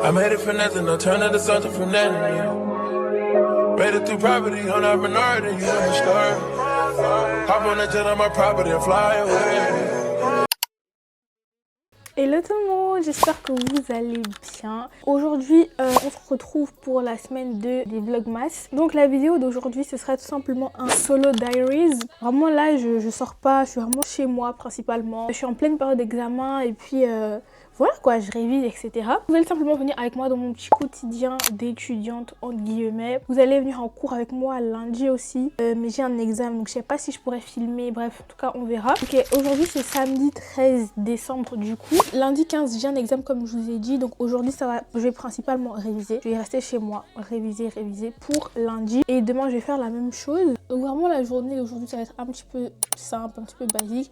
Hello tout le monde, j'espère que vous allez bien. Aujourd'hui, on se retrouve pour la semaine 2 des Vlogmas. Donc la vidéo d'aujourd'hui, ce sera tout simplement un solo diaries. Vraiment là, je sors pas, je suis vraiment chez moi principalement. Je suis en pleine période d'examen et puis voilà quoi, je révise, etc. Vous allez simplement venir avec moi dans mon petit quotidien d'étudiante, entre guillemets. Vous allez venir en cours avec moi lundi aussi. Mais j'ai un examen, donc je sais pas si je pourrais filmer. Bref, en tout cas, on verra. Ok, aujourd'hui, c'est samedi 13 décembre du coup. Lundi 15, j'ai un examen comme je vous ai dit. Donc aujourd'hui, ça va, je vais principalement réviser. Je vais rester chez moi, réviser pour lundi. Et demain, je vais faire la même chose. Donc vraiment, la journée d'aujourd'hui, ça va être un petit peu simple, un petit peu basique.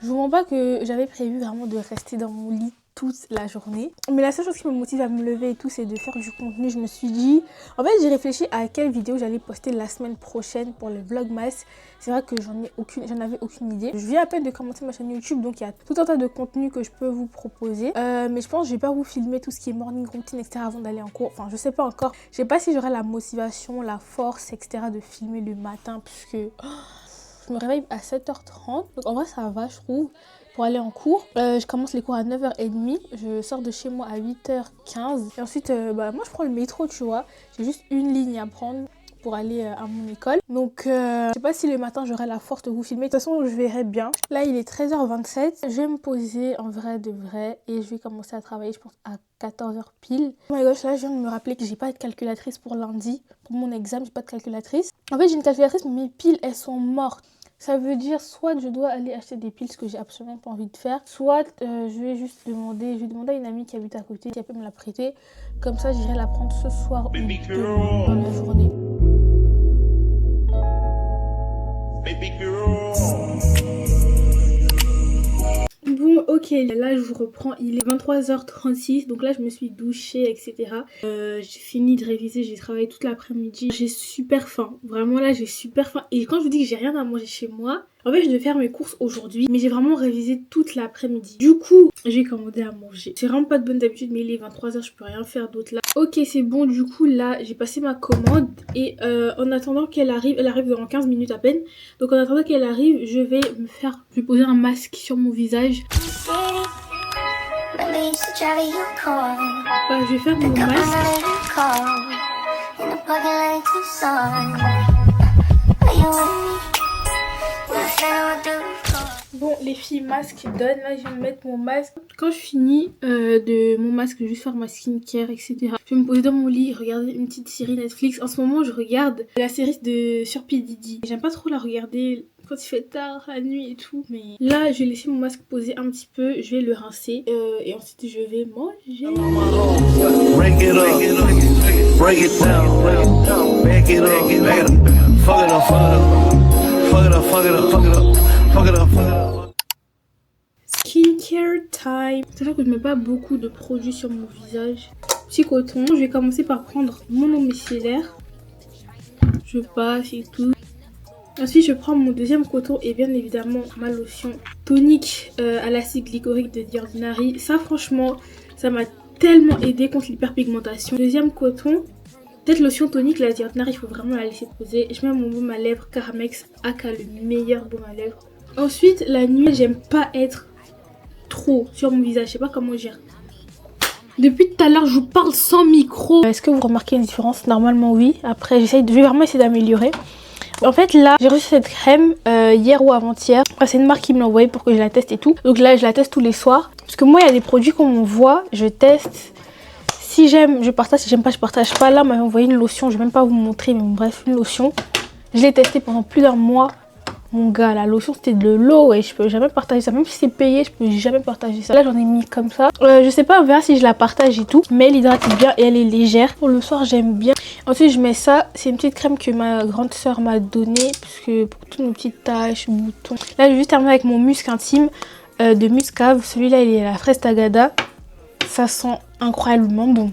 Je vous mens pas que j'avais prévu vraiment de rester dans mon lit toute la journée, mais la seule chose qui me motive à me lever et tout, c'est de faire du contenu. Je me suis dit, en fait, j'ai réfléchi à quelle vidéo j'allais poster la semaine prochaine pour le Vlogmas. C'est vrai que j'en avais aucune idée. Je viens à peine de commencer ma chaîne YouTube, donc il y a tout un tas de contenu que je peux vous proposer, mais je pense que je vais pas vous filmer tout ce qui est morning routine, etc. avant d'aller en cours. Enfin, je sais pas encore, je sais pas si j'aurai la motivation, la force, etc. de filmer le matin, puisque je me réveille à 7h30, donc en vrai ça va, je trouve, pour aller en cours. Je commence les cours à 9h30, je sors de chez moi à 8h15 et ensuite moi je prends le métro, tu vois. J'ai juste une ligne à prendre pour aller à mon école, donc je sais pas si le matin j'aurai la force de vous filmer. De toute façon, je verrai bien. Là il est 13h27, je vais me poser en vrai de vrai et je vais commencer à travailler, je pense à 14h pile. Oh my gosh, là je viens de me rappeler que j'ai pas de calculatrice pour lundi. Pour mon examen, j'ai pas de calculatrice. En fait, j'ai une calculatrice, mais mes piles elles sont mortes. Ça veut dire soit je dois aller acheter des piles, ce que j'ai absolument pas envie de faire, soit je vais juste demander, à une amie qui habite à côté, si elle peut me la prêter. Comme ça, j'irai la prendre ce soir ou demain dans la journée. Bon, ok, là je vous reprends, il est 23h36, donc là je me suis douchée, etc. J'ai fini de réviser, j'ai travaillé toute l'après-midi. J'ai super faim, vraiment là j'ai super faim. Et quand je vous dis que j'ai rien à manger chez moi, en fait je devais faire mes courses aujourd'hui, mais j'ai vraiment révisé toute l'après-midi. Du coup, j'ai commandé à manger. C'est vraiment pas de bonne habitude, mais il est 23h, je peux rien faire d'autre là. Ok, c'est bon, du coup là j'ai passé ma commande et en attendant qu'elle arrive, elle arrive dans 15 minutes à peine. Donc en attendant qu'elle arrive, je vais poser un masque sur mon visage. Je vais faire mon masque. Bon les filles, masque donne, là je vais me mettre mon masque. Quand je finis de mon masque, je vais juste faire ma skincare, etc. Je vais me poser dans mon lit, regarder une petite série Netflix. En ce moment je regarde la série sur P. Diddy. J'aime pas trop la regarder quand il fait tard, la nuit et tout, mais là je vais laisser mon masque poser un petit peu, je vais le rincer et ensuite je vais manger. Skincare time. C'est vrai que je mets pas beaucoup de produits sur mon visage. Petit coton, je vais commencer par prendre mon eau micellaire. Je passe et tout. Ensuite, je prends mon deuxième coton et bien évidemment ma lotion tonique à l'acide glycolique de The Ordinary. Ça, franchement, ça m'a tellement aidé contre l'hyperpigmentation. Deuxième coton, cette lotion tonique, la The Ordinary, il faut vraiment la laisser poser. Je mets mon baume à lèvres Carmex, aka le meilleur baume à lèvres. Ensuite, la nuit, j'aime pas être trop sur mon visage. Je sais pas comment dire. Depuis tout à l'heure, je vous parle sans micro. Est-ce que vous remarquez une différence? Normalement, oui. Après, je vais vraiment essayer d'améliorer. En fait là j'ai reçu cette crème hier ou avant-hier. C'est une marque qui me l'a envoyée pour que je la teste et tout. Donc là je la teste tous les soirs. Parce que moi il y a des produits qu'on m'envoie, je teste. Si j'aime je partage, si j'aime pas je partage pas. Là on m'a envoyé une lotion, je vais même pas vous montrer, mais bon, bref, une lotion. Je l'ai testée pendant plus d'un mois. Mon gars, la lotion c'était de l'eau et je peux jamais partager ça. Même si c'est payé, je peux jamais partager ça. Là j'en ai mis comme ça. Je sais pas, on verra si je la partage et tout. Mais elle hydrate bien et elle est légère. Pour le soir j'aime bien. Ensuite je mets ça. C'est une petite crème que ma grande soeur m'a donnée. Parce que pour toutes nos petites taches, boutons. Là je vais juste terminer avec mon musc intime de Muscave. Celui-là il est à la fraise tagada. Ça sent incroyablement bon.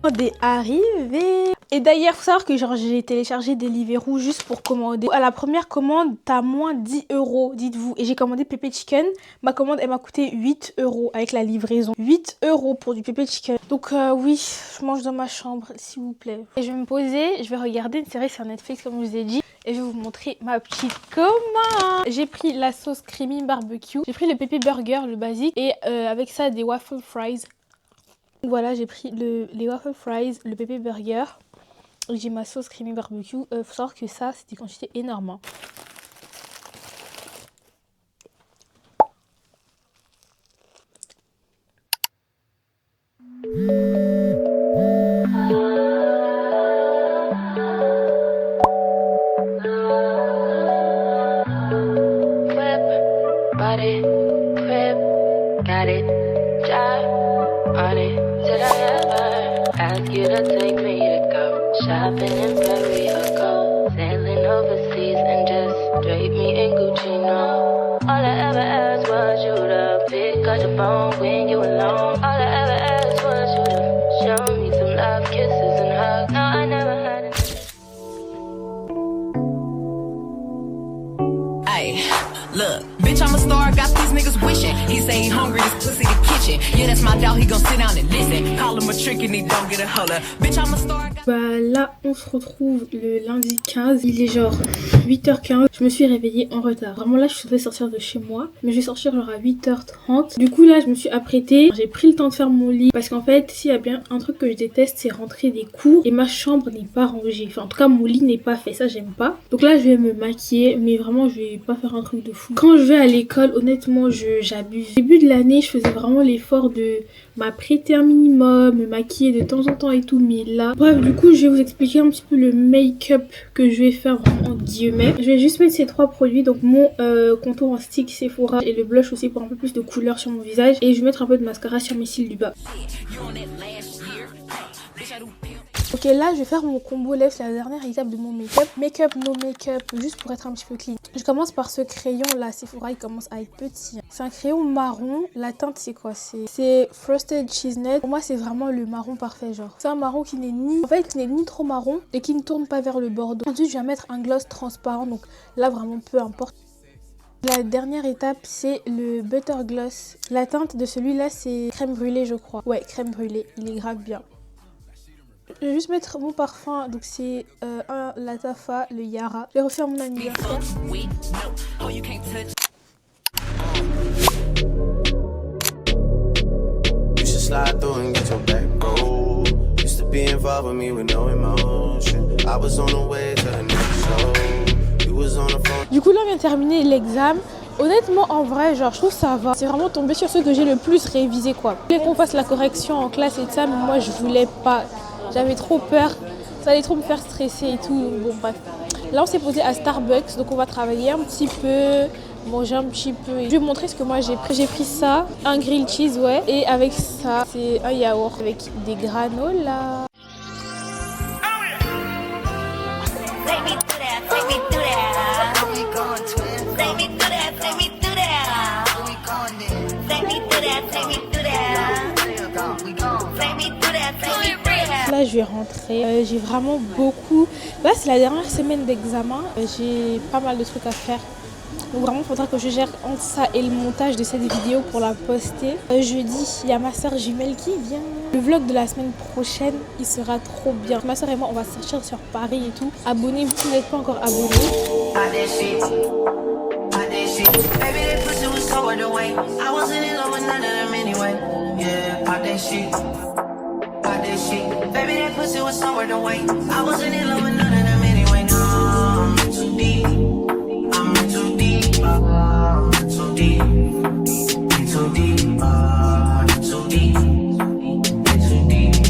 On est arrivé. Et d'ailleurs, faut savoir que genre j'ai téléchargé Deliveroo juste pour commander. À la première commande, t'as moins 10 €, dites-vous. Et j'ai commandé pépé chicken. Ma commande, elle m'a coûté 8 € avec la livraison. 8 € pour du pépé chicken. Donc oui, je mange dans ma chambre, s'il vous plaît. Et je vais me poser, je vais regarder une série sur Netflix comme je vous ai dit. Et je vais vous montrer ma petite commande. J'ai pris la sauce creamy barbecue. J'ai pris le pépé burger, le basique. Et avec ça, des waffle fries. Voilà, j'ai pris les waffle fries, le pépé burger. J'ai ma sauce creamy barbecue. Faut savoir que ça, c'est des quantités énormes. Hein. Shopping in Paris or go sailing overseas and just drape me in Gucci, no. All I ever asked was you to pick up the phone when you alone. All I ever asked was you to show me some love, kisses and hugs. No, I never had it. Ay, look, bitch, I'm a star, got these niggas wishing. He say he hungry, this pussy the kitchen. Yeah, that's my dog, he gon' sit down and listen. Call him a trick and he don't get a holler. Bitch, I'm a star. Bah là on se retrouve le lundi 15, il est genre 8h15, je me suis réveillée en retard. Vraiment là je suis censée sortir de chez moi, mais je vais sortir genre à 8h30. Du coup là je me suis apprêtée, j'ai pris le temps de faire mon lit parce qu'en fait s'il y a bien un truc que je déteste c'est rentrer des cours et ma chambre n'est pas rangée. Enfin en tout cas mon lit n'est pas fait, ça j'aime pas. Donc là je vais me maquiller mais vraiment je vais pas faire un truc de fou. Quand je vais à l'école honnêtement j'abuse. Au début de l'année je faisais vraiment l'effort de m'apprêter un minimum, me maquiller de temps en temps et tout, mais là bref du coup je vais vous expliquer un petit peu le make-up que je vais faire vraiment en guillemets. Je vais juste mettre ces trois produits, donc mon contour en stick Sephora et le blush aussi pour un peu plus de couleur sur mon visage, et je vais mettre un peu de mascara sur mes cils du bas. Ok là je vais faire mon combo lèvres, c'est la dernière étape de mon make-up. Make-up, no make-up, juste pour être un petit peu clean. Je commence par ce crayon là, Sephora, il commence à être petit. C'est un crayon marron, la teinte c'est quoi? C'est Frosted Cheesenut. Pour moi c'est vraiment le marron parfait genre. C'est un marron qui n'est ni... En fait qui n'est ni trop marron et qui ne tourne pas vers le bordeaux. Ensuite je vais mettre un gloss transparent, donc là vraiment peu importe. La dernière étape c'est le Butter Gloss. La teinte de celui-là c'est crème brûlée je crois. Ouais crème brûlée, il est grave bien. Je vais juste mettre mon parfum, donc c'est la Tafa, le Yara. Je vais refaire mon anniversaire. Du coup là on vient de terminer l'examen. Honnêtement en vrai genre je trouve ça va. C'est vraiment tombé sur ceux que j'ai le plus révisé quoi. Je voulais qu'on fasse la correction en classe et tout ça mais moi je voulais pas. J'avais trop peur, ça allait trop me faire stresser et tout, donc bon bref. Là on s'est posé à Starbucks, donc on va travailler un petit peu, manger un petit peu. Je vais vous montrer ce que moi j'ai pris. J'ai pris ça, un grilled cheese ouais, et avec ça c'est un yaourt avec des granolas. Là je vais rentrer, j'ai vraiment beaucoup, là c'est la dernière semaine d'examen, j'ai pas mal de trucs à faire, donc vraiment il faudra que je gère entre ça et le montage de cette vidéo pour la poster. Jeudi il y a ma soeur jumelle qui vient, le vlog de la semaine prochaine il sera trop bien. Ma soeur et moi on va sortir sur Paris et tout. Abonnez-vous si vous n'êtes pas encore abonné. Baby, that pussy was somewhere to wait. I wasn't in love with none of them anyway. No, I'm in too deep. I'm in too deep. I'm in too deep. In too deep. In too deep. In too deep.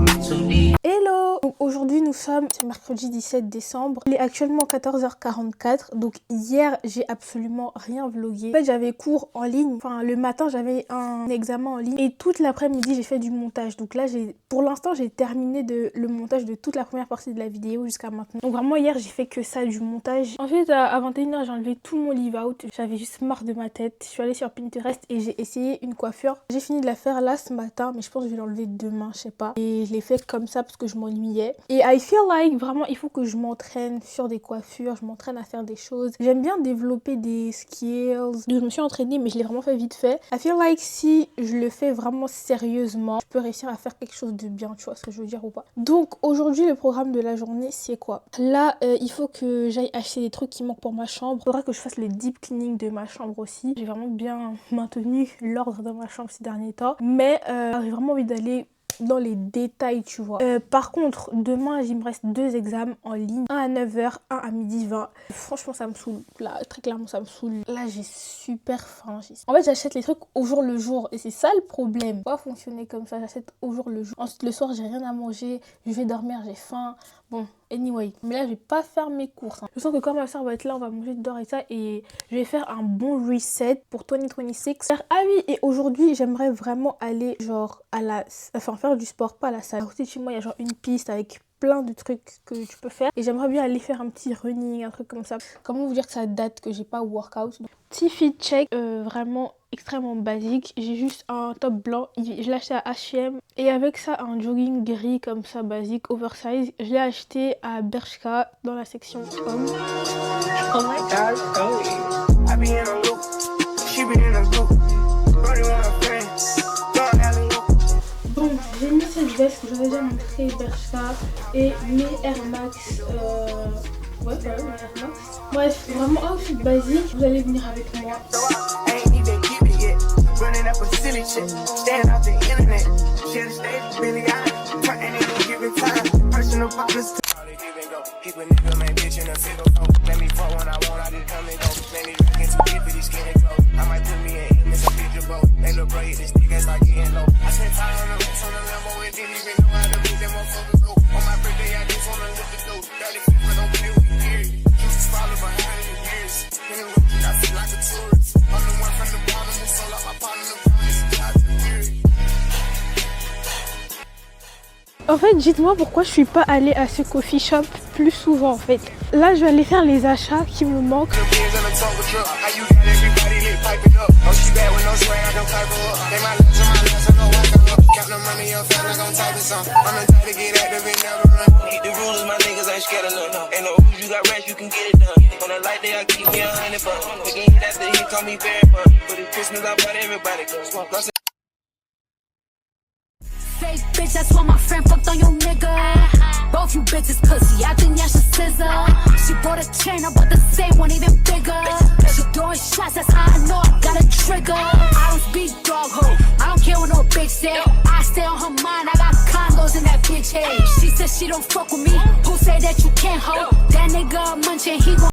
In too deep. Hello. Donc aujourd'hui nous sommes, c'est mercredi. mercredi 17 décembre. Il est actuellement 14h44, donc hier j'ai absolument rien vlogué. En fait j'avais cours en ligne, enfin le matin j'avais un examen en ligne et toute l'après-midi j'ai fait du montage. Donc là pour l'instant j'ai terminé le montage de toute la première partie de la vidéo jusqu'à maintenant. Donc vraiment hier j'ai fait que ça, du montage. Ensuite à 21h j'ai enlevé tout mon leave out, j'avais juste marre de ma tête. Je suis allée sur Pinterest et j'ai essayé une coiffure. J'ai fini de la faire là ce matin, mais je pense que je vais l'enlever demain, je sais pas. Et je l'ai fait comme ça parce que je m'ennuyais. Et I feel like vraiment il faut que je m'entraîne sur des coiffures, je m'entraîne à faire des choses. J'aime bien développer des skills. Je me suis entraînée mais je l'ai vraiment fait vite fait. I feel like si je le fais vraiment sérieusement, je peux réussir à faire quelque chose de bien, tu vois ce que je veux dire ou pas. Donc aujourd'hui le programme de la journée c'est quoi? Là il faut que j'aille acheter des trucs qui manquent pour ma chambre. Il faudra que je fasse le deep cleaning de ma chambre aussi. J'ai vraiment bien maintenu l'ordre dans ma chambre ces derniers temps. Mais j'ai vraiment envie d'aller dans les détails, tu vois. Par contre, demain, il me reste 2 examens en ligne. Un à 9h, un à 12h20. Franchement, ça me saoule. Là, très clairement, ça me saoule. Là, j'ai super faim. En fait, j'achète les trucs au jour le jour. Et c'est ça le problème. Pas fonctionner comme ça. J'achète au jour le jour. Ensuite, le soir, j'ai rien à manger. Je vais dormir, j'ai faim. Bon, anyway. Mais là, je vais pas faire mes courses. Je sens que quand ma soeur va être là, on va manger dehors et ça. Et je vais faire un bon reset pour 2026. Ah oui, et aujourd'hui, j'aimerais vraiment aller genre à la... Enfin, faire du sport, pas à la salle. À côté de chez moi, il y a genre une piste avec plein de trucs que tu peux faire. Et j'aimerais bien aller faire un petit running, un truc comme ça. Comment vous dire que ça date que j'ai pas workout. Petit fit check, vraiment extrêmement basique. J'ai juste un top blanc, je l'ai acheté à H&M. Et avec ça, un jogging gris comme ça, basique, oversize. Je l'ai acheté à Bershka dans la section homme. Oh my God, I be in a loop, she be in a group. Donc j'ai mis cette veste que j'avais déjà montré, Bershka, et mes Air Max. Ouais, mes Air Max. Bref, vraiment outfit basique. Vous allez venir avec moi. En fait, dites-moi pourquoi je suis pas allée à ce coffee shop plus souvent en fait. Là, je vais aller faire les achats qui me manquent. Fake bitch, that's why my friend fucked on your nigga. Both you bitches pussy, I think y'all should scissor. She bought a chain, I bought the same one, even bigger. She throwing shots, that's how I know I got a trigger. I don't speak dog ho, I don't care what no bitch say. I stay on her mind, I got condos in that bitch head. She said she don't fuck with me, who say that you can't hold? That nigga munching, he gon'